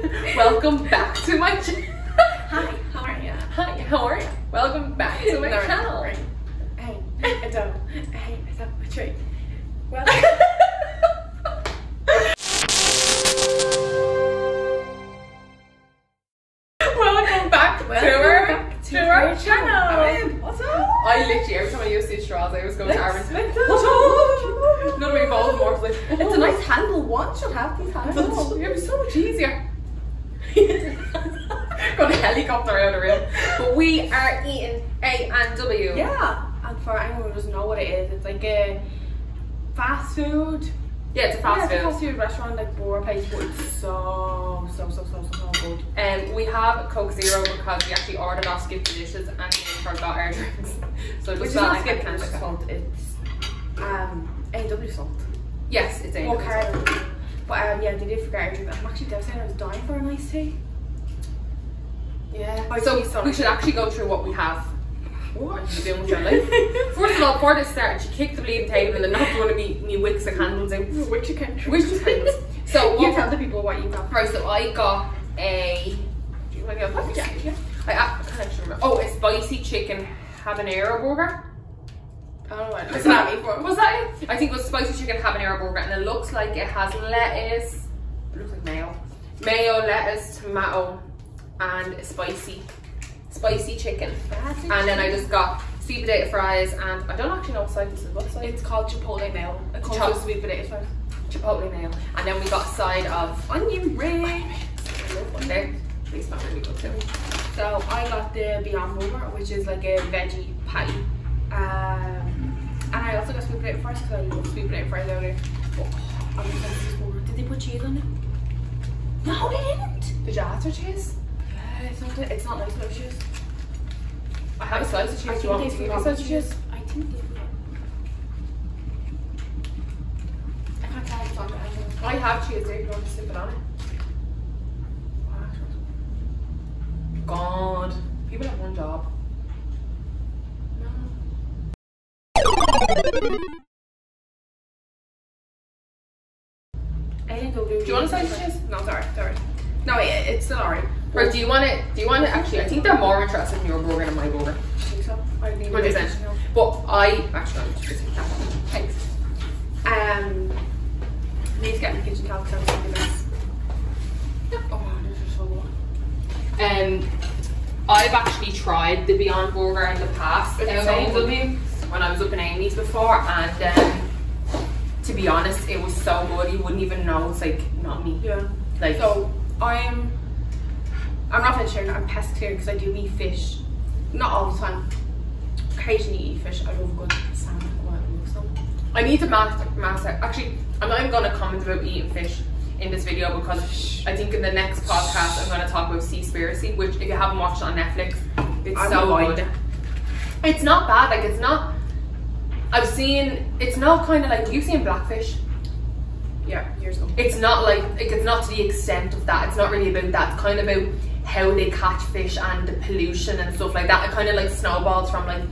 Welcome back to my channel. Hi, how are you? Hi, how are you? Welcome back to my channel. Hey, Adele. Hey, Adele, what's right? Well, welcome back to our channel. What's up? I literally, every time I use these straws, I was going to Aaron's. Let's What's up? None of me falls more. Like, It's a nice handle. One should have these handles. It'd be so much easier. Got a helicopter out of here. But we are eating A&W. Yeah, and for anyone who doesn't know what it is, it's like a fast food. Yeah, it's a fast food. It's a fast food restaurant, like burger place, but it's so good. We have Coke Zero because we actually ordered our skip the dishes and we forgot our drinks. So Which just is not like skip I can't the like salt, it's A&W salt. Yes, it's A&W salt. But yeah, they did forget our drink. I'm actually devastated. I was dying for a nice tea. Yeah. So we should actually go through what we have. What are you doing with your life? First of all, before this started, she kicked the bleeding table and then knocked one of me wicks of candles out. Which you can. Which of candles? So you tell the people what you got. Right, so I got a. Do you want to go? Yeah. I can't actually remember. Oh, a spicy chicken habanero burger. I don't know what was that before. Was that it? I think it was spicy chicken habanero burger, and it looks like it has lettuce. It looks like mayo, lettuce, tomato, and a spicy chicken. And then I just got sweet potato fries, and I don't actually know what side this is. What side? It's called chipotle mayo. It comes with sweet potato fries. Chipotle mayo. And then we got a side of onion rings. one there. These smell really good too. So I got the Beyond Burger, which is like a veggie patty. And I also got sweet potato fries because I love sweet potato fries out there. Oh, I'm gonna this burger. Did they put cheese on it? No, they didn't. Did you ask for cheese? Yeah, it's not nice without cheese. I have a slice of cheese. I Do you want me think to they give you a slice of cheese? I think they forgot. I can't tell what's on it. I have cheese there. You want to slip it on it? God, people have one job. Do you want a slice of cheese? No, sorry. No, it's still alright. Right, do you want it actually? I think they're more interested in your burger than my burger. I think so. I need 100%. But I actually I'm just that one. Thanks. Need to get in the kitchen towel because I'm this. Oh, this is so good. I've actually tried the Beyond Burger in the past It's out so of good. A&W when I was up in Amy's before, and to be honest, it was so good you wouldn't even know it's like not me. Yeah. Like so I'm not vegetarian. I'm pescatarian because I do eat fish. Not all the time. Occasionally eat fish. I love a good salmon. Oh, I love salmon. I need to master. Actually, I'm not even going to comment about eating fish in this video because I think in the next podcast I'm going to talk about Seaspiracy, which if you haven't watched it on Netflix, it's so good. It's not bad. Like it's not. It's not kind of like you've seen Blackfish. Yeah, years ago. It's not like it's not to the extent of that. It's not really about that. It's kind of about how they catch fish and the pollution and stuff like that. It kind of like snowballs from like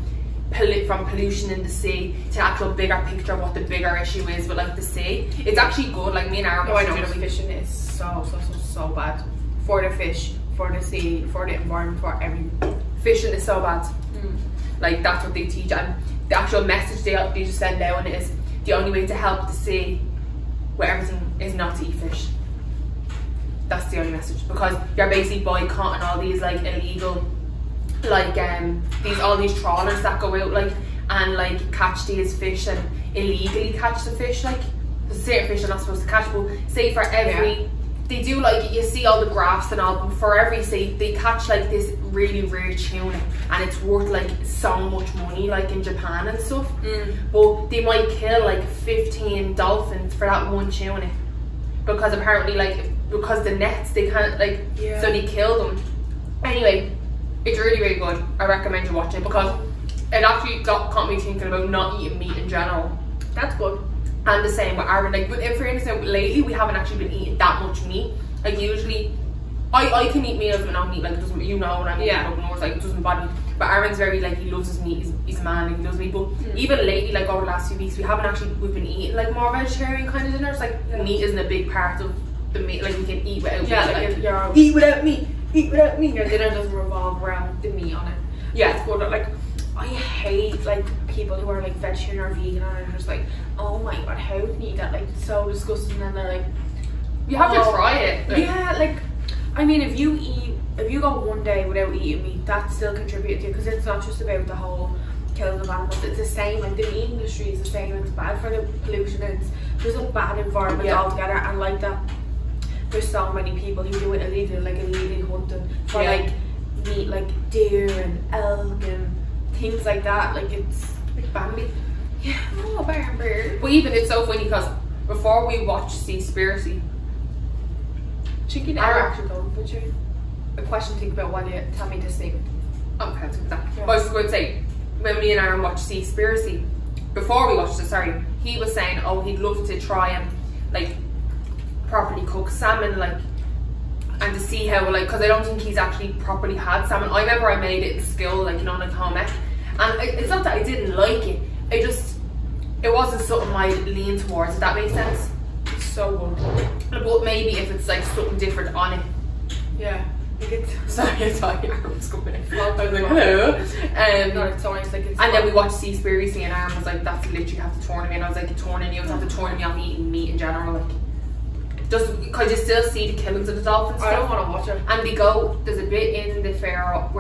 from pollution in the sea to actual bigger picture of what the bigger issue is with like the sea. It's actually good. Like me and Aaron. No, I know fishing is so bad for the fish, for the sea, for the environment, for everything. Fishing is so bad. Like that's what they teach, and the actual message they just send down is the only way to help the sea with everything is not to eat fish. That's the only message, because you're basically boycotting all these like illegal like all these trawlers that go out like and like catch these fish and illegally catch the fish. Like certain fish are not supposed to catch, but say for every they do like you see all the graphs and all, but for every say they catch like this really rare tuna and it's worth like so much money like in Japan and stuff. But they might kill like 15 dolphins for that one tuna because apparently like because the nets they can't like so they kill them. Anyway, it's really good. I recommend you watch it because it actually got me thinking about not eating meat in general. That's good. And the same with Aaron, like, but in fairness, lately we haven't actually been eating that much meat. Like usually, I can eat meals but not meat. Like it doesn't, you know, when I'm eating up north, like it doesn't bother me. But Aaron's very like he loves his meat. He's a man, like, he loves meat. But even lately, like over the last few weeks, we've been eating like more vegetarian kind of dinners. Like meat isn't a big part of the meat, like we can eat without Yeah, meat. like your Eat without meat. Eat without meat. your dinner doesn't revolve around the meat on it. Yeah. It's good. Like I hate like people who are like vegetarian or vegan and are just like, oh my god, how can you eat that? Like so disgusting. And they're like, You have to try it. Like, yeah, like I mean, if you go one day without eating meat, that still contributes to you, because it's not just about the whole killing of animals. It's the same. Like the meat industry is the same. It's bad for the pollution. It's just a bad environment altogether. And like that, there's so many people who do it illegally, like illegal hunting for like meat, like deer and elk and things like that. Like it's like Bambi. yeah, oh Bambi. But even it's so funny because before we watched Seaspiracy, Chicken Our- are actually going for you. A question to think about while you tell me this thing. okay, that's that. Yeah. I was just going to say, when me and Aaron watched Seaspiracy, before we watched it, sorry, he was saying, oh, he'd love to try and like properly cook salmon, like, and to see how, like, because I don't think he's actually properly had salmon. I remember I made it in school, like, you know, like home ec, and it's not that I didn't like it, it wasn't something I lean towards, if that makes sense. It's so good. But maybe if it's like something different on it. Yeah. Like it's Sorry, I thought Aaron was coming in. I was like, No, hello. it's so nice. Like it's And then we watched Seaspiracy and Aaron was like, that's literally have to turn me. And I was like, you're turning you have to turn me off eating meat in general. Like, just because you still see the killings of the dolphins. I don't stuff. want to watch it. And they go, there's a bit in the Faroe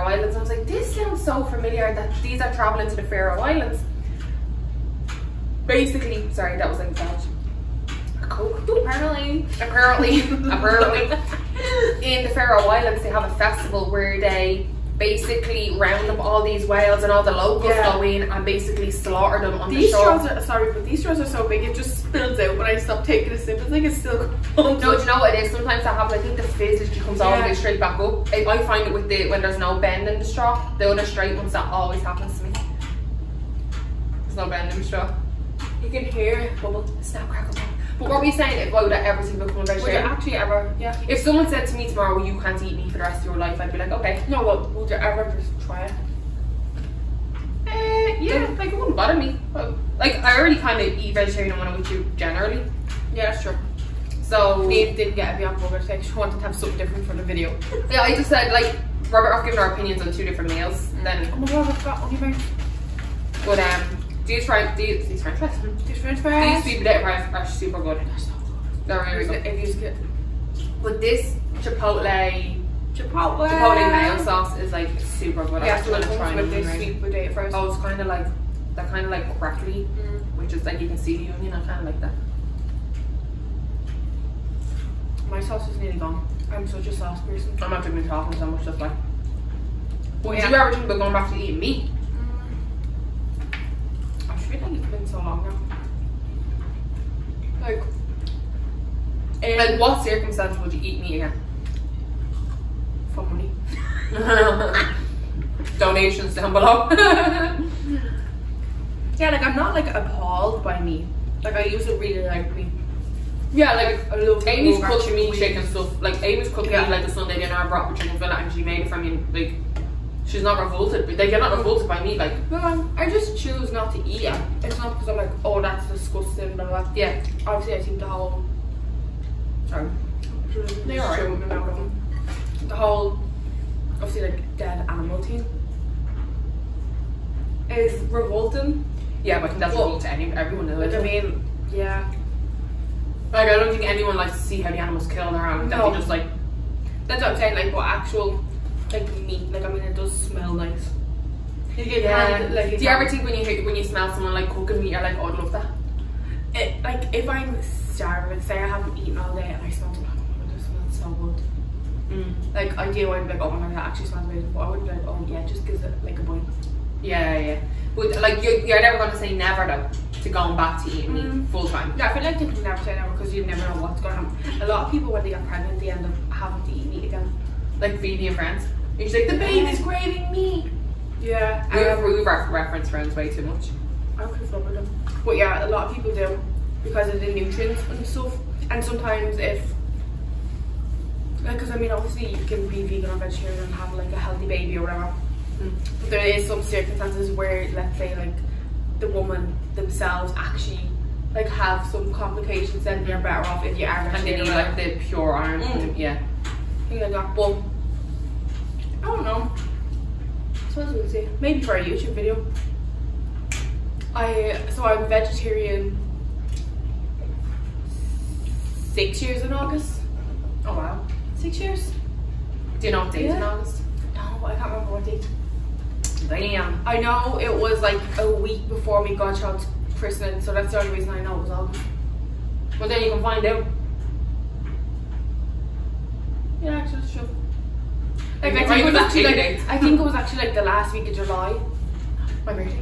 Islands. I was like, this sounds so familiar that these are traveling to the Faroe Islands. Basically, sorry, that was like that. Coke. Apparently. Apparently, in the Faroe Islands they have a festival where they basically round up all these whales and all the locals go in and basically slaughter them on the These shore. straws are sorry, but these straws are so big it just spills out when I stop taking a sip. It's like it's still No, do you know what it is? Sometimes that happens. I think the fizz just comes all the way straight back up. I find it with when there's no bend in the straw. The other straight ones, that always happens to me. There's no bend in the straw. You can hear it bubble. Snap, crackle, pop. But what were you saying if I would ever see become a Would you vegetarian? actually ever If someone said to me tomorrow, well, you can't eat meat for the rest of your life, I'd be like, okay. No, but would you ever just try it? Yeah, like it wouldn't bother me. But, like I already kind of eat vegetarian when I'm with you generally. Yeah, that's true. So Neve did get a Beyond Burger today. She wanted to have something different for the video. yeah, I just said like Robert, I've given our opinions on 2 different meals. And then, Oh my god, I've got only about but these french fries, these French these fries. sweet potato fries are super good. They're so good. They're really good. If you get But this chipotle mayo sauce is like super good. Yeah, I'm so gonna it try comes with it. this sweet potato fries. Oh, it's kind of like they're kind of like crackly, which is like you can see the onion. I kind of like that. My sauce is nearly gone. I'm such a sauce person. I'm not even talking so much. That's why. Would Yeah. you ever think about going back to eating meat? I feel like it's been so long now. Like, Like, what circumstance would you eat meat again? for money. Donations down below. Yeah, like I'm not like appalled by meat. Like I used to really like meat. Yeah, like I love Amy's yogurt, cooking me sweet. chicken stuff. Like Amy's cooking me like a Sunday dinner. I brought the chicken fillet and she made it for me. Like she's not revolted. But like you're not revolted by meat. Like No, I just choose not to eat it. It's not because I'm like, oh, that's disgusting. Blah blah. yeah, Obviously, I think the whole. Sorry. They're alright. The whole, obviously, like dead animal thing is revolting. yeah, but I think that's Well, revolting to everyone. Though, Like, I isn't it? mean, yeah. Like I don't think anyone likes to see how the animals kill their animals. No. They just like That's what I'm saying. Like, what actual, like meat? Like, I mean, it does smell nice. You get hand, like, Do you ever think when you smell someone like cooking meat, you're like, oh, I'd love that? it, like if I'm starving, say I haven't eaten all day and I smell it, oh, it smells so good. Like I do, I'd be like, oh my god, that actually smells amazing. But I wouldn't be like, oh yeah, just gives it like a bite. Yeah. But like you're never going to say never though to going back to eating meat full time. Yeah, I feel like you can never say never because you never know what's going to happen. A lot of people when they get pregnant, they end up having to eat meat again. Like feeding your friends. You're just like the baby's craving meat. Yeah, We reference friends way too much. I could love them. But yeah, a lot of people do because of the nutrients and stuff. And sometimes if, like, because I mean, obviously you can be vegan or vegetarian and have like a healthy baby or whatever. But there is some circumstances where, let's say, like the woman themselves actually like have some complications, then you're better off if you are And they vegetarian. need like the pure iron. Yeah. Things like that. But I don't know. So what was I gonna say? Maybe for a YouTube video. So I'm vegetarian 6 years in August. Oh wow. 6 years? Do you know what date in Yeah. August? No, I can't remember what date. Damn. I know it was like a week before my godchild's christening, so that's the only reason I know it was August. Well then you can find out. Yeah, actually, that's true. Like, I right, think it was that's actually the like, date. I think it was actually like the last week of July. My birthday.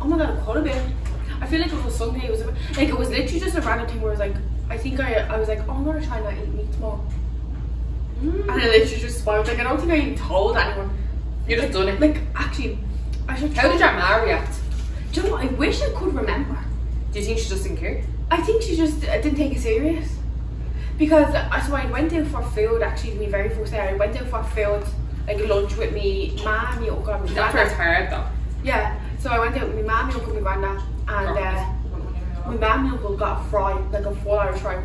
Oh my god, it could have been. I feel like it was a Sunday. It was like it was literally just a random thing where it was like, I think I was like, oh, I'm gonna try not eat meat tomorrow. And I literally just spoiled. Like I don't think I even told anyone. You just done it. Like actually, I should. How did your ma react? Do you know what? I wish I could remember. Do you think she just didn't care? I think she just didn't take it serious. Because so I went out for food actually my very first day. I went out for food, like lunch with me mum, my uncle and my That's where it's granddad. hard though. Yeah. So I went out with my mum, my uncle, my granddad, and my mum, my uncle got a fry, like a full Irish fry.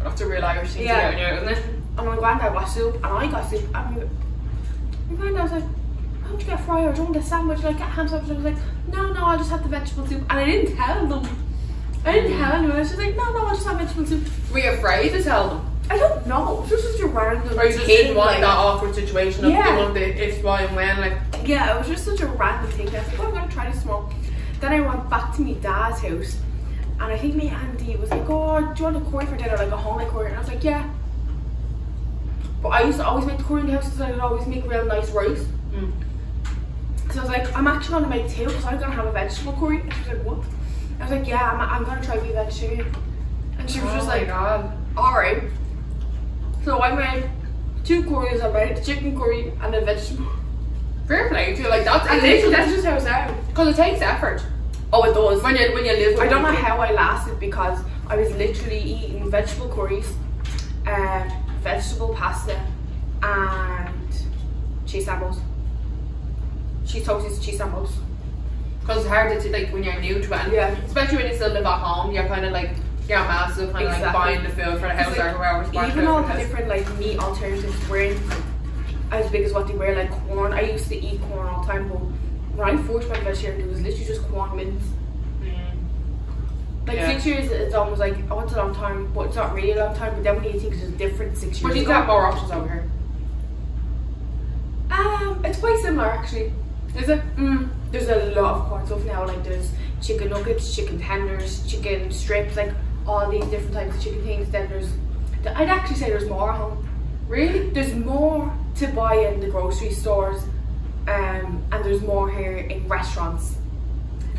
That's a real Irish thing Yeah. to do, isn't it? And my granddad got soup, and I got soup. And my granddad was like, "Why don't you get a fry or don't get a sandwich? Like get a ham sandwich." I was like, "No, I'll just have the vegetable soup." And I didn't tell them. I didn't tell anyone. I was just like, "No, I'll just have vegetable soup." Were you afraid to tell them? I don't know. It was just such a random. Or you just thing, didn't want like- that awkward situation of Yeah. you want the if, why and when, like. Yeah, it was just such a random thing. I was like, "Oh, I'm gonna try this tomorrow." Then I went back to my dad's house, and I think my auntie was like, "Oh, do you want a curry for dinner, like a homemade curry?" And I was like, "Yeah." But I used to always make the curry in the house because I would always make real nice rice. So I was like, "I'm actually gonna make two because I'm gonna have a vegetable curry." And she was like, "What?" I was like, "Yeah, I'm gonna try to be vegetarian." And she was just like, God. "Alright." So I made 2 curries. I made a chicken curry and a vegetable. Fair play to you, like that's And literally, that's just how it sounds. because it takes effort Oh, it does. when you live with I don't know people. how I lasted because I was literally eating vegetable curries, vegetable pasta, and cheese sandwich. Cheese toasties, cheese sandwich. Because it's hard to like when you're new to it, and Yeah. especially when you still live at home, you're kind of like your mom still kind of like Exactly. buying the food for the house Like, or whoever's buying even food all for the the house. different like meat alternatives weren't as big as what they were, like corn. I used to eat corn all the time, but when I first went vegetarian, it was literally just corn mince. Like Yeah. 6 years, it's almost like, oh, it's a long time, but it's not really a long time. But then when you think it's a different 6 years But you ago, got more options over here. it's quite similar actually. Is it? There's a lot of corn stuff now. Like there's chicken nuggets, chicken tenders, chicken strips, like all these different types of chicken things. Then I'd actually say there's more at home. Really? There's more to buy in the grocery stores, and there's more here in restaurants.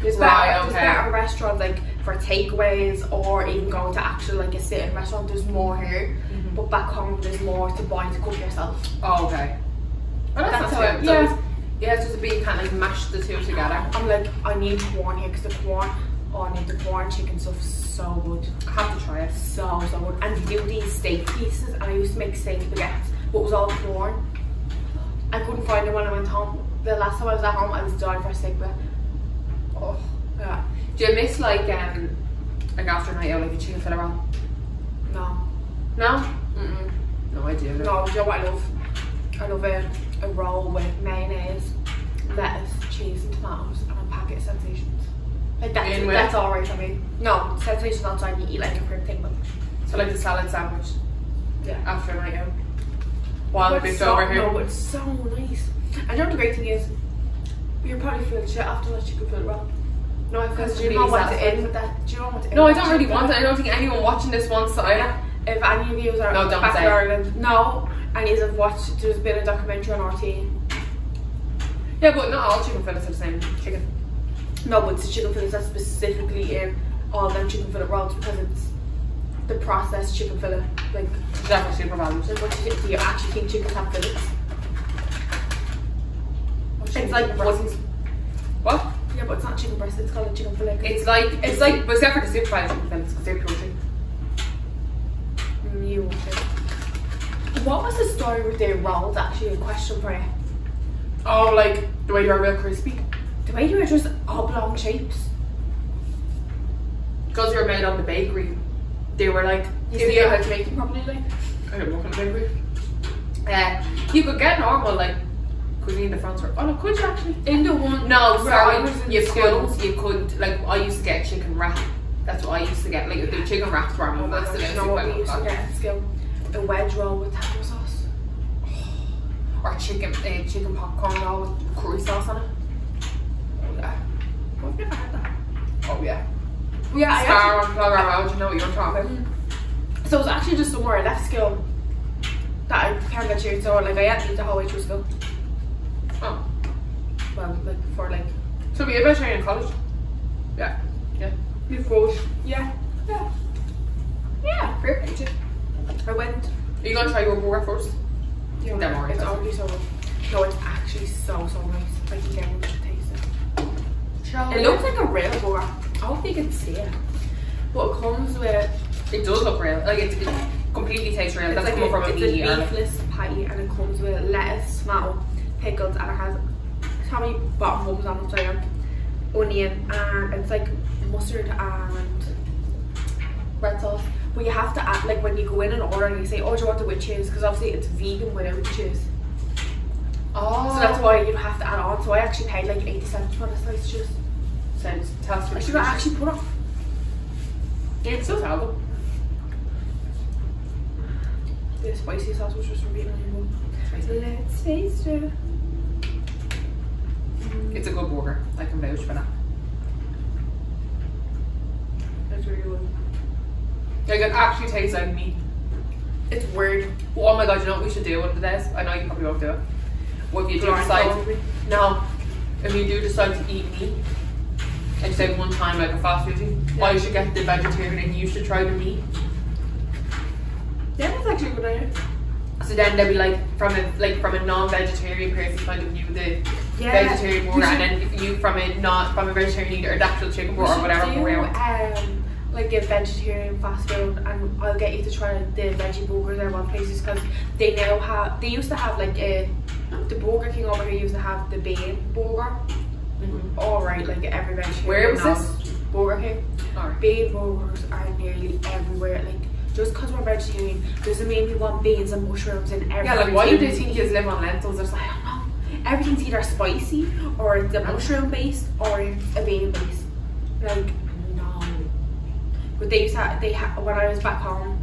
There's Right, there's okay. better restaurants like for takeaways or even going to actual like a sit-in restaurant. There's more here, but back home there's more to buy to cook yourself. Oh, okay. Well, that's That's not how too it- so yeah. it's- yeah, it's just a big kind of like mash the two together. I'm like, I need corn here because the corn, oh, I need the corn chicken stuff so good. I have to try it. So good. And they do these steak pieces, and I used to make steak baguettes, but it was all corn. I couldn't find them when I went home. The last time I was at home, I was dying for a steak baguette. Oh. Yeah. Do you miss like after a night out like a chicken fillet roll? No. No? Mm-mm. No, I do. No, do you know what I love? I love a roll with mayonnaise, lettuce, cheese and tomatoes and a packet of Sensations. Like In with that's it? alright for me. No, Sensations outside you eat like a fruit thing, but So like the salad sandwich yeah. after a night out. While But it's so, over here. No, but it's so nice. And you know what the great thing is? You're probably feeling shit after that chicken fillet roll. No, I feel Because do you really know what to satisfied. end with that? Do you know what to end No, I with don't really chicken want it. fillet? I don't think anyone watching this wants it either. If any of you are No, don't back say in it. Ireland, no, and you have watched, there's been a documentary on RT. Yeah, but not all chicken fillets are the same chicken. No, but it's the chicken fillets that's specifically in all them chicken fillet rolls because it's the processed chicken fillet. Like, It's definitely super valued. what do you actually think chickens have fillets? It's like breast. What? Yeah, but it's not chicken breast. It's called a chicken fillet. It's like, but except for the super valued chicken fillets because they're protein. New. What was the story with the rolls? Actually, a question for you. Oh, like the way you're real crispy. The way you were just oblong shapes. because you're made on the bakery, they were like, You see how to make it properly, like? I don't work on the bakery. You could get normal like cuisine de France. Oh no, could you actually? In the one. No, where I sorry, was in you school. couldn't. You could like I used to get chicken wrap. That's what I used to get. Like the chicken wraps were Oh my massive. gosh, you know what we used to get at school? A wedge roll with taco sauce. Or chicken popcorn roll with curry sauce on it. Oh yeah. I've never had that. Oh yeah. Yeah, I Star on Clogger Road, you know what you're talking about. actually, so it was actually just somewhere I left school that I can't get to. So like I had to eat the whole way through school. Oh. Well, like for like. So be a vegetarian in college? Yeah. Yeah. You froze. Yeah. Yeah. Yeah. Fair play to you. I went. Are you gonna try your burger first? Yeah, They're more it's expensive. already so good. No, it's actually so nice. I can get one to taste it. It looks like a real burger. I don't think it's see it. But it comes with. It does look real. Like it completely tastes real. That's It's coming from a it's meaty a early. beefless patty and it comes with lettuce, tomato, pickles, and it has how many bottom bums on it, sorry, onion, and it's like mustard and red sauce. But you have to add, like when you go in and order and you say, oh, do you want it with cheese? Because obviously it's vegan without cheese. Oh. So that's why you have to add on. So I actually paid like 80 cents for this slice cheese. Sounds tasty. I should have actually put it. Yeah, it's so salad. The spicy sauce was just from being on Let's taste it. It's a good burger. I can vouch for that. It's really good. Like it actually tastes like meat. It's weird. Oh my god, you know what we should do one of the days? I know you probably won't do it. What if you do decide? No. If you do decide to eat meat, and say one time like a fast food thing, I should get the vegetarian and you should try the meat. Yeah, that's actually a good idea. So then they'll be like from a non-vegetarian person's point of view the vegetarian burger, and then if you from a vegetarian eater the actual chicken burger or whatever. Like a vegetarian fast food, and I'll get you to try the veggie burgers at one places because they now have. They used to have like the Burger King over here used to have the Bane burger. All right, like every vegetarian. Where was this? Burger King. Alright. Bean burgers are nearly everywhere. Like just because we're vegetarian doesn't mean we want beans and mushrooms in every. Yeah, like why do they think you live on lentils or something? I don't know. Everything's either spicy or it's a mushroom based or it's a bean based. Like no. But they used to when I was back home,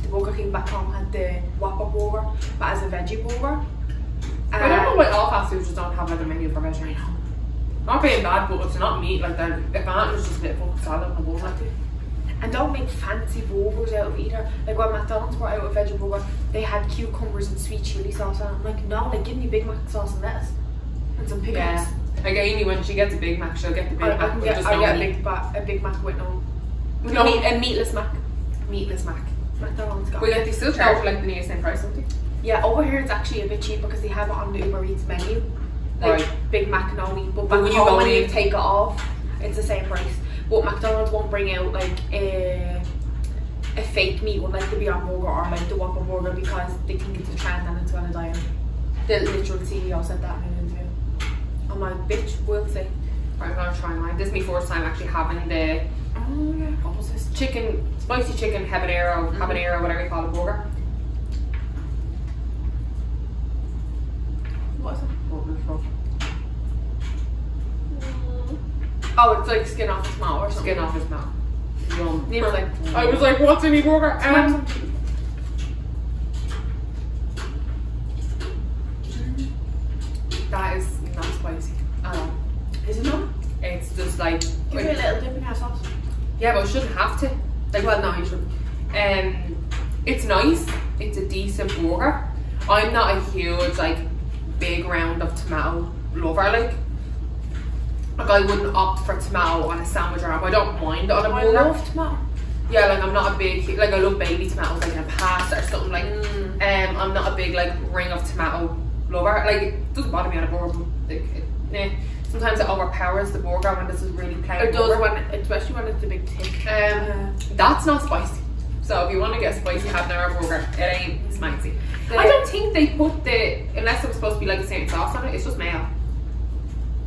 the Burger King back home had the Whopper burger, but as a veggie burger. I don't know why all fast foods just don't have like a menu for vegetarian. Not being bad, but it's not meat like that. If not, it's just a bit of fucking salad and a bowl like that. And don't make fancy burgers out of it either. Like when McDonald's brought out a veggie burger, they had cucumbers and sweet chili sauce on it. I'm like, no, like give me Big Mac sauce and lettuce and some pickles. Yeah. Like Amy, when she gets a Big Mac, she'll get the Big Mac. I get a Big Mac with a meatless Mac. Meatless Mac. McDonald's got. But like they still charge like the near same price, don't they? Yeah, over here it's actually a bit cheap because they have it on the Uber Eats menu. Like Right. Big Mac only, but But back when you home go when you in- take it off, it's the same price. But McDonald's won't bring out like a fake meat one like the Beyond Burger or like the Whopper Burger because they think it's a trend and it's gonna die out. The literal CEO said that in an interview. I'm like, bitch, we'll see. I'm gonna try mine. This is my first time actually having the Oh yeah. what was this? Spicy chicken habanero, whatever you call it, burger. What is it? What was it from? Oh, it's like skin off his mouth or something. Skin off his mouth. Yum. They were like, I was like, what's in my burger? That is not spicy at all. is it not? It's just like, Give me a little dip in your sauce. yeah, but I shouldn't have to. Like, Well, no, you shouldn't. It's nice. It's a decent burger. I'm not a huge like big round of tomato lover. Like I wouldn't opt for tomato on a sandwich or I don't mind it on a I burger. love tomato. Yeah, like I'm not a big like I love baby tomatoes like in a pasta or something like. I'm not a big like ring of tomato lover. Like it doesn't bother me on a burger. But, like, sometimes it overpowers the burger when this is really plain. It does burger. especially when it's a big tick. That's not spicy. So if you want to get spicy, have an burger. It ain't spicy. The- I don't think they put unless it was supposed to be like a certain sauce on it. It's just mayo.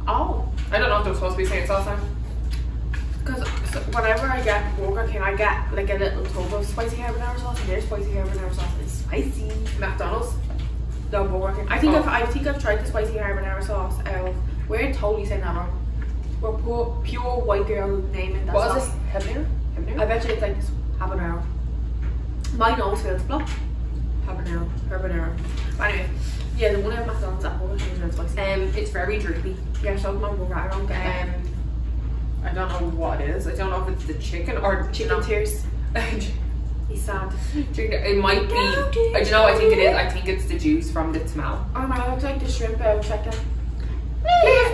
Oh. I don't know if there was supposed to be a certain sauce on it. Because whenever I get Burger King, I get like a little tub of spicy carbonara sauce, and their spicy carbonara sauce is spicy. McDonald's. No, Burger King. I think I've tried the spicy carbonara sauce. We're totally saying that wrong. We're pure white girl naming that What sauce. is this? Habanero? I bet you it's like this habanero. My nose feels blocked. Habanero. But anyway, yeah, the one at McDonald's at Burger King is really spicy. It's very drippy. Yeah, so my burger. I don't get that. I don't know what it is. I don't know if it's the chicken or Chicken tears. He's sad. It might be. I don't know. I think it is. I think it's the juice from the tomato. Oh my god, it's like the shrimp chicken. Please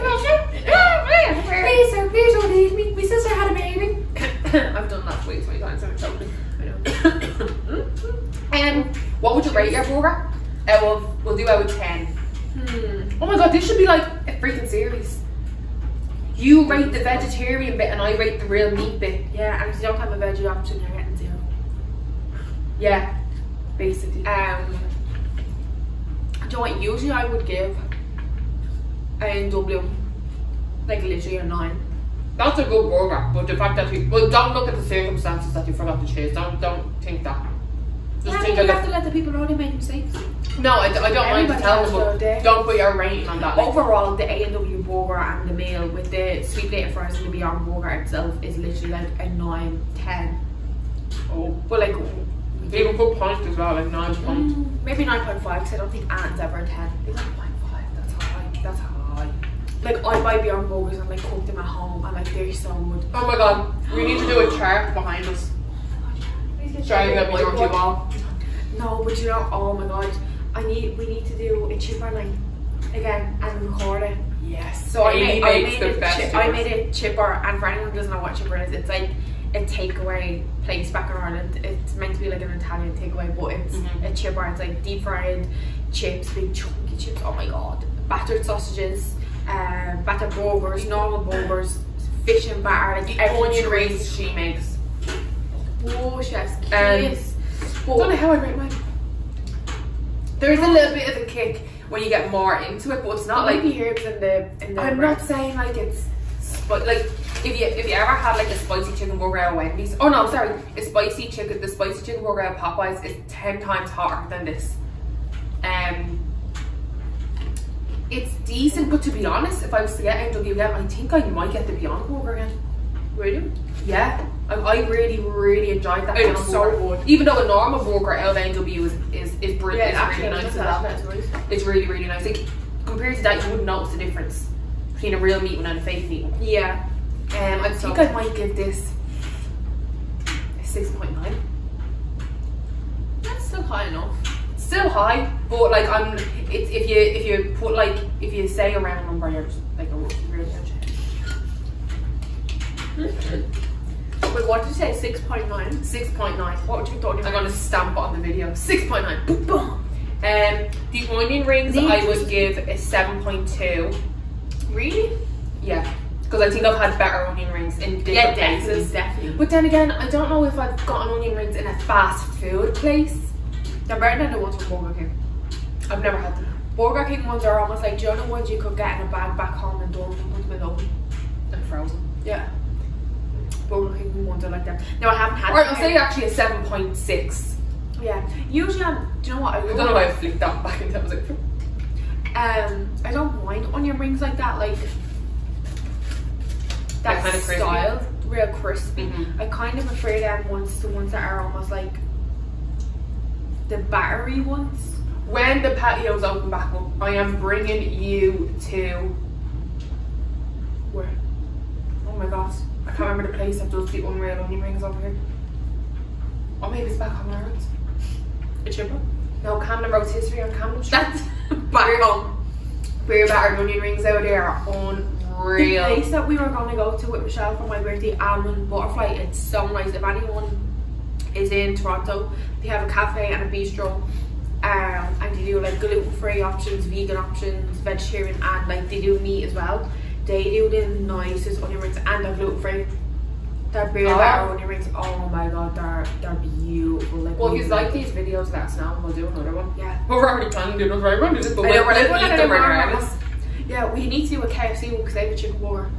don't leave me. My sister had a baby. I've done that way too many times. I'm joking. I know. What would you rate your burger? We'll do out of 10. Oh my god, this should be like a freaking series. You rate the vegetarian bit and I rate the real meat bit. Yeah, and if you don't have a veggie option, you're getting 0. Yeah, basically. Do you know what? Usually I would give a W, like literally a 9. That's a good burger, but the fact that don't look at the circumstances that you forgot to choose. Don't think that. Just think you have to let the people know they made mistakes. No, I don't mind to tell them, but don't put your rating on that. Overall, the A&W burger and the meal with the sweet potato fries and the Beyond Burger itself is literally like a 9, 10. Oh, but like even put points as well, like 9 points. Maybe 9.5 because I don't think Anne's ever a 10. 9.5. That's high. That's high. Like I buy Beyond Burgers and like cook them at home and like they're so good. Oh my god, we need to do a chart behind us. Showing that we don't do all. No, but you know, oh my god, we need to do a chipper night again and record it. Yes. So I made a chipper, and for anyone who doesn't know what chipper is, it's like a takeaway place back in Ireland. It's meant to be like an Italian takeaway, but it's a chipper. It's like deep fried chips, big chunky chips. Oh my god, battered sausages, battered burgers, normal burgers, fish and batter, like onion rings she makes. Oh, chef's kiss. I don't know how I rate mine. There's a little bit of a kick when you get more into it, but it's not like the herbs in the I'm not saying like it's like if you ever had like a spicy chicken burger at Wendy's. Oh no, sorry, the spicy chicken burger at Popeyes is 10 times hotter than this. It's decent, but to be honest, if I was to get A&W again, I think I might get the Beyond Burger again. Really? Yeah. I really enjoyed that. It's so good. Even though a normal burger out of A&W is brilliant. Yeah, it's really nice as well. It's really nice. Like compared to that, you wouldn't notice the difference between a real meat one and a fake meat one. Yeah. I think I might give this a 6.9. That's still high enough. Still high, but like if you say a round number, you're just like a real judge. Wait, what did you say? 6.9? 6.9. What would you thought? I'm gonna stamp it on the video. 6.9. Boom, boom. The onion rings I would give a 7.2. Really? Yeah, because I think I've had better onion rings in different places. Definitely. But then again, I don't know if I've gotten onion rings in a fast food place. They're better than the ones from Burger King. I've never had them. Burger King ones are almost like, do you know the ones you could get in a bag back home and don't put them in the oven? And frozen. Yeah. Burger King ones are like that. No, I haven't had them. I'll say actually a 7.6. Yeah. Usually do you know what? I don't know why I flicked that back into it. I was like, I don't mind onion rings like that, like that kind of style, real crispy. I kind of prefer them ones, the ones that are almost like the battery ones. When the patios open back up, I am bringing you to where? Oh my god, I can't remember the place that does the unreal onion rings over here. Or maybe it's back on Ireland. A chipper? No, Camden Rotisserie on Camden Street. That's back home. Beer battered onion rings out there are unreal. The place that we were going to go to with Michelle for my birthday, Almond Butterfly, it's so nice. If anyone is in Toronto, they have a cafe and a bistro, and they do like gluten-free options, vegan options, vegetarian, and like they do meat as well. They do the nicest onion rings, and they're gluten-free. They're beer battered onion rings. Oh my god, they're beautiful. Like, well, if you like these videos, let us know and we'll do another one. Yeah. Well, we're already planning to do another one, but we're like, yeah, we need to do a KFC one because they have a chicken burger.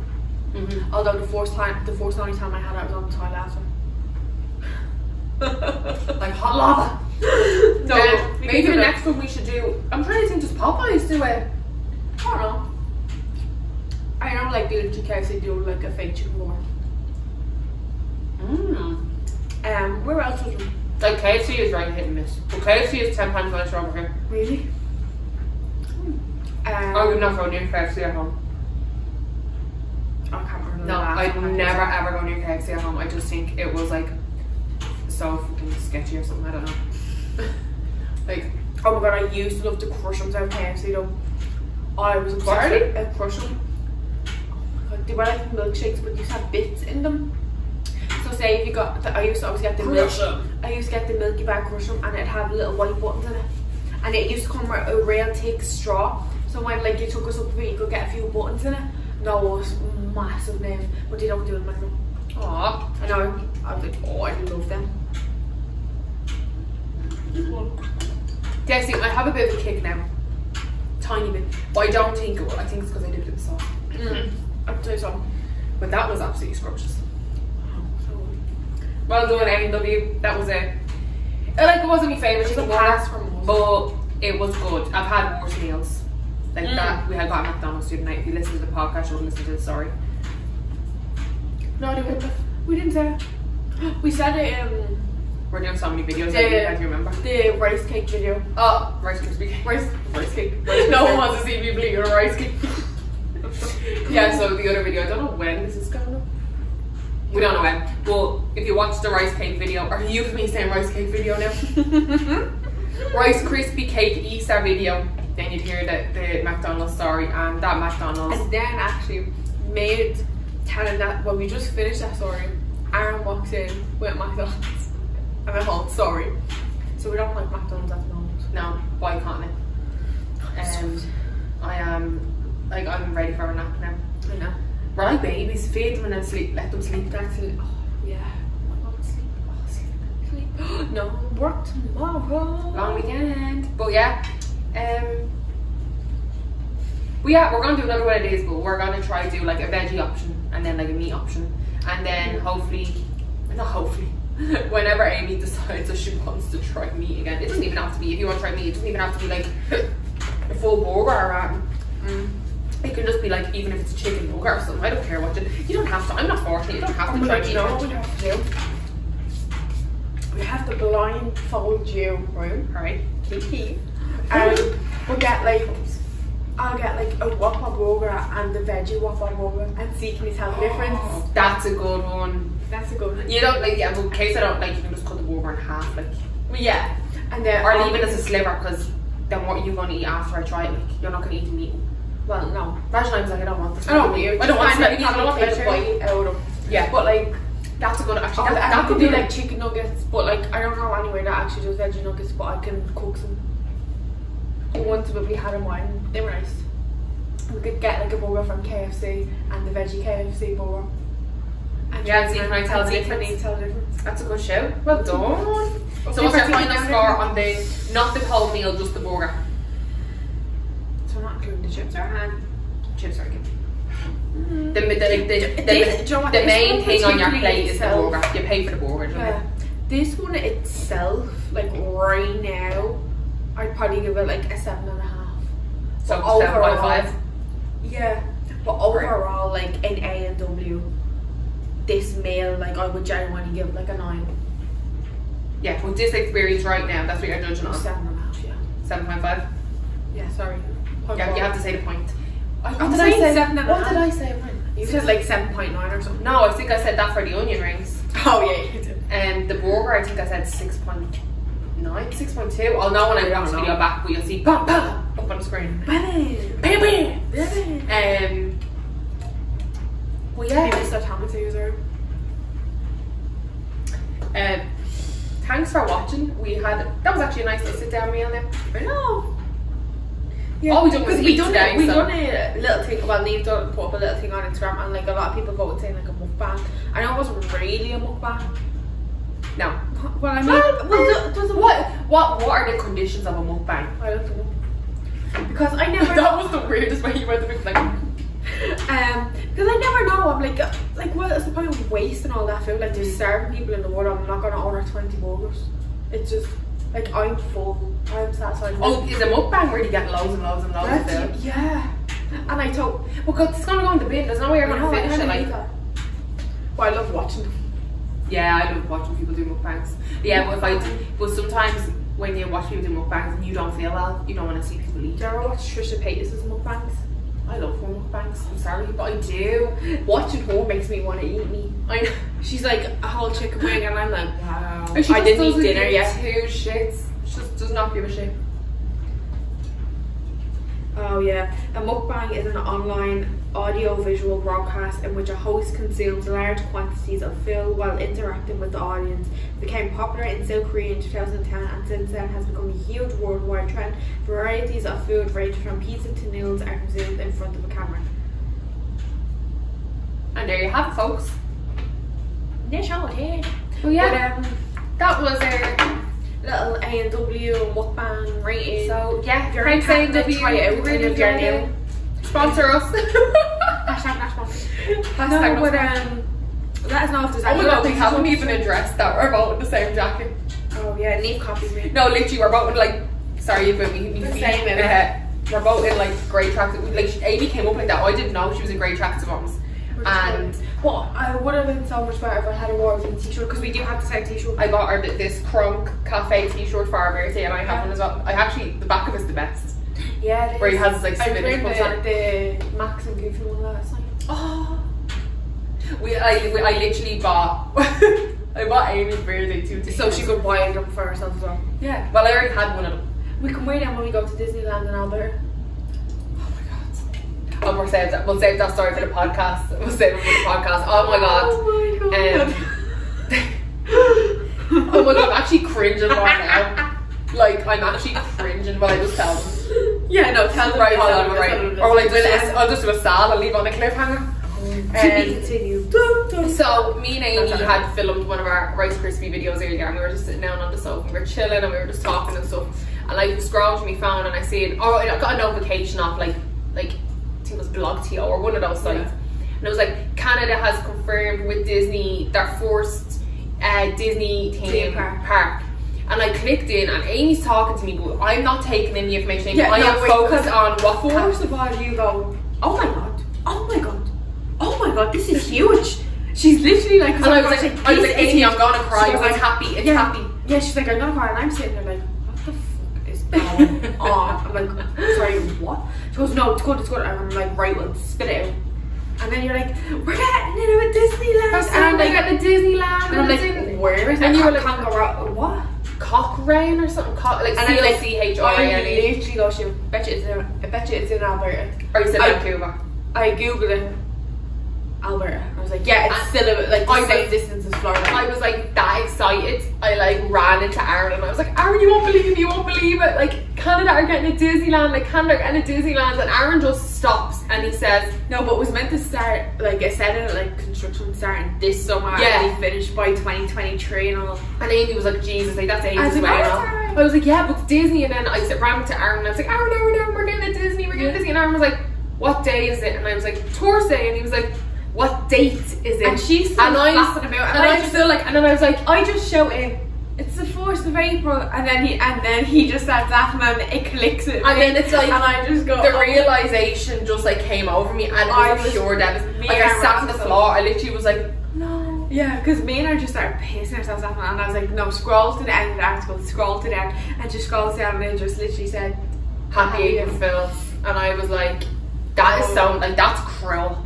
Although the first only time I had it, I was on the toilet after. Like hot lava. No, maybe the next one we should do. I'm trying to think. Does Popeyes do it? I don't know. I know, like literally KFC do like a fake chicken burger. Where else was it? Like KFC is right hit and miss. But KFC is 10 times nicer over here. Really? I would not go near KFC at home. I can't remember. No, I'd never ever go near KFC at home. I just think it was like so fucking sketchy or something. I don't know. Like, oh my god, I used to love the crushums out of KFC though. I was obsessed with a crushum. Oh my god, they were like milkshakes, but you used to have bits in them. So say if you got, I used to always get the Milky Bar crushum, and it'd have little white buttons in it, and it used to come with a real thick straw. So when like you took us up a bit, you could get a few buttons in it. No, it was massive name, but they don't do it like that. Aww. I know. I was like, oh, I love them. Yeah, see, I have a bit of a kick now. Tiny bit. But I don't think it will. I think it's because I did it with sauce. I'd say so. But that was absolutely scrumptious. Well done, A&W. That was it. Like, it wasn't my favourite chicken pass burger, from us. but it was good. I've had worse meals. Like that we had got at McDonald's the other night. If you listen to the podcast, you would listen to the story. No, they wouldn't. We didn't say it. We said it. We're doing so many videos. How do you remember? The rice cake video. Oh, rice cake. Rice cake. No one wants to see me bleed on a rice cake. Yeah, so the other video, I don't know when this is going on. We don't know when. But if you watch the rice cake video, are you for me saying rice cake video now? Rice crispy cake Easter video. Then you'd hear the McDonald's story, and that McDonald's. And then actually made telling that when we just finished that story, Aaron walks in with McDonald's and a whole story. So we don't like McDonald's at the moment. No, boycotting it. I am like I'm ready for a nap now. I know. Right, babies, feed them and then sleep. Let them sleep. Actually, oh yeah. Sleep. Oh, sleep. No, work tomorrow. Long weekend. But yeah. We're gonna do another one of these, but we're gonna try to do like a veggie option and then like a meat option, and then whenever Amy decides that she wants to try meat again, it doesn't even have to be, if you want to try meat, it doesn't even have to be like a full burger or it can just be like, even if it's a chicken burger or something, I don't care what you don't have to, I'm not forcing it, you don't have to try meat. You know what we have to do? We have to blindfold you, right? Kiki. We'll get like, I'll get like a Whopper burger and the veggie Whopper burger and see, can you tell the difference? That's a good one. That's a good one. You don't like, yeah, but in case I don't like, you can just cut the burger in half, like. Yeah. And then or leave it as a sliver, because then what are you going to eat after I try it? Like, you're not going to eat the meat. Well, no. Imagine I was like, I don't want this. I don't want it. I don't want it. I don't want it. Bite out of. Yeah. But like, that's a good, actually. I That could could do be like chicken nuggets, but like, I don't know anywhere that actually does veggie nuggets, but I can cook some. The ones that we had in mine, they were nice. We could get like a burger from KFC and the veggie KFC burger. And yeah, see, can I tell the difference? That's a good show. Well done. So what's your final score on the, not the whole meal, just the burger? So not including the chips or chips are good. The main thing on your plate is the burger. You pay for the burger, don't you? This one itself, like right now, I'd probably give it like a 7.5. So 7.5? Yeah, but overall, like in A&W, this meal, like I would genuinely give like a 9. Yeah, with this experience right now, that's what you're judging on. 7.5, yeah. 7.5? Yeah, sorry. Yeah, you have to say the point. What did I say? 7.5. What did I say? You said like 7.9 or something. No, I think I said that for the onion rings. Oh yeah, you did. And the burger, I think I said 6.9, 6.2. I'll know when I watch the video back, but you'll see bam, bam, up on the screen. Bam, bam, bam. Well, yeah. I missed that Hamilton user. Thanks for watching. That was actually a nice little sit down meal now. I know. Yeah. All we done was eat today. We done a little thing. Well, Neve put up a little thing on Instagram, and like a lot of people go and say like a mukbang. I know it wasn't really a mukbang. No. Well, I mean, what are the conditions of a mukbang? I don't know. Because I never. That was the weirdest way you went to be like. Because I never know. I'm like, well, it's the point of wasting all that food. Like, there's starving people in the world. I'm not gonna order 20 burgers. It's just like I'm full. I'm satisfied. Oh, is a mukbang where you get loads and loads and loads of food? Yeah. And I thought, Well, it's gonna go in the bin. There's no way you're gonna finish it. Like, well, I love watching them. yeah, I love watching people do mukbangs. Yeah, but sometimes when you watch people do mukbangs and you don't feel well, you don't want to see people eat. Do you ever watch Trisha Paytas' mukbangs? I love her mukbangs. I'm sorry, but I do. Watching her makes me want to eat meat. I know. She's like a whole chicken wing, and I'm like, wow. And she I just didn't eat doesn't dinner give yet. two shits. She just does not give a shit. Oh yeah, a mukbang is an online audio-visual broadcast in which a host consumes large quantities of food while interacting with the audience. It became popular in South Korea in 2010 and since then has become a huge worldwide trend. Varieties of food ranging from pizza to noodles are consumed in front of a camera. And there you have it, folks. Nish out here. Well, yeah, But, that was our little A&W mukbang rating. so yeah. If you're Thanks in Canada, A&W. try it out. Really If you're enjoyed new. it. Sponsor us. Hashtag not sponsored. Hashtag No, not but sponsored. let us know if there's Oh my any god, other we haven't things you even want to- addressed that we're both in the same jacket. Oh yeah, Neve copied me. No, literally, we're both in like, sorry, but we The feet same, in yeah. we're both in like grey tracks. Like, Amy came up like that. I didn't know she was in grey tracks once. And But I would have been so much better if I had a Warren t-shirt because we do have the same t-shirt. I got her this Crunk Cafe t-shirt for our birthday, and I have one as well. I actually, the back of it's the best. Yeah, it is. Where he has like I spinach played puts on it. the Max and Goofy one last night. Oh, I literally bought. I bought Amy's birthday two t-shirts. So she could buy them for herself as well. Yeah. Well, I already had one of them. We can wear them when we go to Disneyland in Alberta. Oh my god. Oh, we'll save that story for the podcast. We'll save it for the podcast. Oh my god. Oh my god. Oh my god, I'm actually cringing right now. Like, I'm actually cringing while I just tell them. Yeah, no, tell them. Right, hold on, right. Or will I do this? Will I'll just do a sal and leave on a cliffhanger. to be continued. So, me and Amy had filmed one of our Rice Krispie videos earlier, and we were just sitting down on the sofa and we were chilling and we were just talking and stuff. And I scrolled through my phone and I seen, oh, I got a notification off like I think it was Blogto or one of those sites. And it was like, Canada has confirmed with Disney their first Disney theme park. And I clicked in and Amy's talking to me, but I'm not taking in the information. Yeah, I no, am wait, focused on what First of all, you go, oh my god, oh my god, oh my god, this is huge. She's literally like, and I was like, Amy, I'm gonna cry. She was It's happy. It's yeah, happy. Yeah, she's like, I'm gonna cry, and I'm sitting there like, what the fuck is going on? I'm like, sorry, what? She goes, no, it's good, it's good. And I'm like, right, well, spit it out. And then you're like, we're getting into a Disneyland. And I got the Disneyland. And I'm like, where is it? And you were like, Kangaroo, what? Cochrane or something, like And I'm like, CHRANE. I literally go, I bet you it's in Alberta. Or you said Vancouver. I googled it, Alberta. I was like, yeah, it's still like the same distance as Florida. I was like that excited. I like ran into Aaron and I was like, Aaron, you won't believe it. Like, Canada are getting a Disneyland. Like, Canada are getting a Disneyland. And Aaron just stops and he says, no, but it was meant to start, like, it said it like construction starting this summer. Yeah. And they finished by 2023 and all. and Amy was like, Jesus, like that's ages away. I I was like, yeah, but it's Disney. And then I ran to Aaron and I was like, Aaron, we're getting a Disney. And Aaron was like, what day is it? And I was like, Thursday. And he was like, what date is it? And she's still flapping about. And I was still like, and then I was like, I just shout in, it's the 1st of April, and then he just starts laughing and it clicks it. and then it's like, and I just go, the realization just like came over me, and it was pure devastation. Like, I sat on the floor, I literally was like, no. Yeah, because me and her just started pissing ourselves laughing, and I was like, no, scroll to the end of the article, scroll to the end, and just scrolls down, and it just literally said, Happy April Fools. And I was like, that is so, like, that's cruel.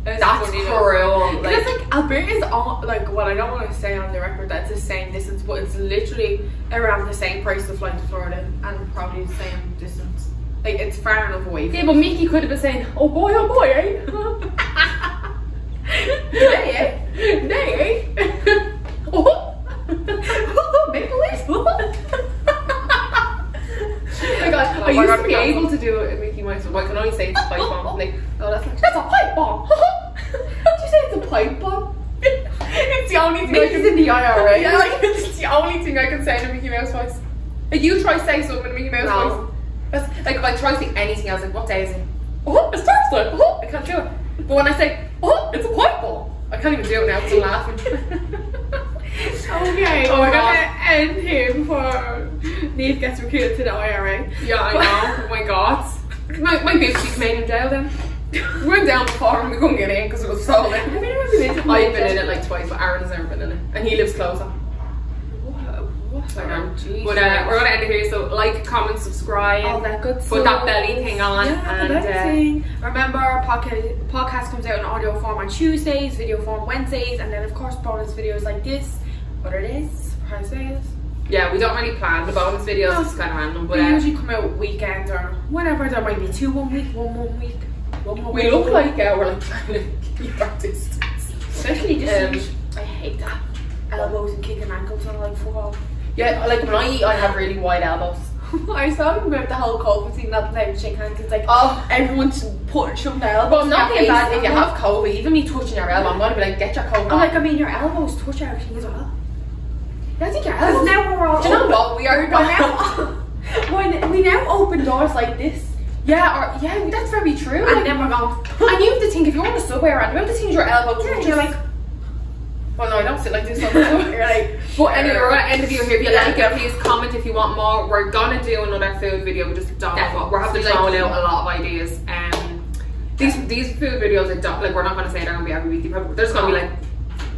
That's cruel. Like, it's like Alberta is all like, well, I don't want to say on the record that it's the same distance, but it's literally around the same price to fly to Florida and probably the same distance. Like, it's far enough away. Yeah, but Mickey could have been saying, oh boy, eh? Nay, eh? Nay, eh? Oh, Maple Leaf. Oh my god, I used to be able to do it in Mickey Mouse, but I can only say it's a pipe bomb. Like, oh, that's a pipe bomb. Did you say it's a pipe bomb? It's the only thing Mickey's in the IRA. Yeah, like, it's the only thing I can say in a Mickey Mouse voice. Like, you try to say something in a Mickey Mouse voice. That's, like, if I try to say anything else, like, what day is it? oh, it's Thursday, oh, I can't do it. But when I say, oh, it's a white ball, I can't even do it now because I'm laughing. Okay, Oh my we're God. gonna end here before Neve gets recruited to the IRA. Yeah, I know. Oh my God. My baby's made in jail then. We went down before and we couldn't get in because it was so lit. Have you never been in? I've been in it like twice, but Aaron has never been in it. And he lives closer. What? I know. Jeez. But we're going to end it here. So like, comment, subscribe. All that good Put stuff. that belly thing on. Yeah, and everything. Remember, podcast comes out in audio form on Tuesdays, video form Wednesdays, and then of course bonus videos like this. What it is, surprises. yeah, we don't really plan the bonus videos. It's kind of random. But They usually come out weekends or whenever. There might be 2 1 week, 1 week, 1 more we week. look like we're like trying to keep our distance. Especially this week. I hate that. Elbows and kicking ankles and like fuck off. Yeah, like when I eat, I have really wide elbows. I was talking about the whole COVID thing, not allowed to shake hands. It's like, Oh. everyone's shoving their elbows. But I'm not in being their bad face. if you have COVID. Even me touching your elbow, I'm going to be like, get your COVID I'm off. like, I mean, your elbows touch everything as well. I think your Because elbows. now we're all Do you know open. what? We are We're now, when we now open doors like this, Yeah, that's very true. and then we're going. And you have to think, if you're on the subway around, you have to think your elbow Yeah, touches. you're like, well, no, I don't sit like this on the subway. you're like. But anyway, we're going to end the video here. If you like it, please comment if you want more. We're going to do another food video. We just don't know what. We're having to throw out a lot of ideas. These food videos, we're not going to say they're going to be every week. They're just going to be like,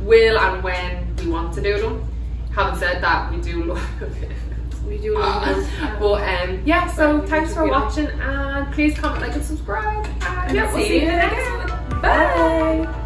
will and when we want to do them. Having said that, we do love it. We do love those. But yeah, so thanks for watching and please comment, like and subscribe. And Yeah, we'll see you in the next one. Bye.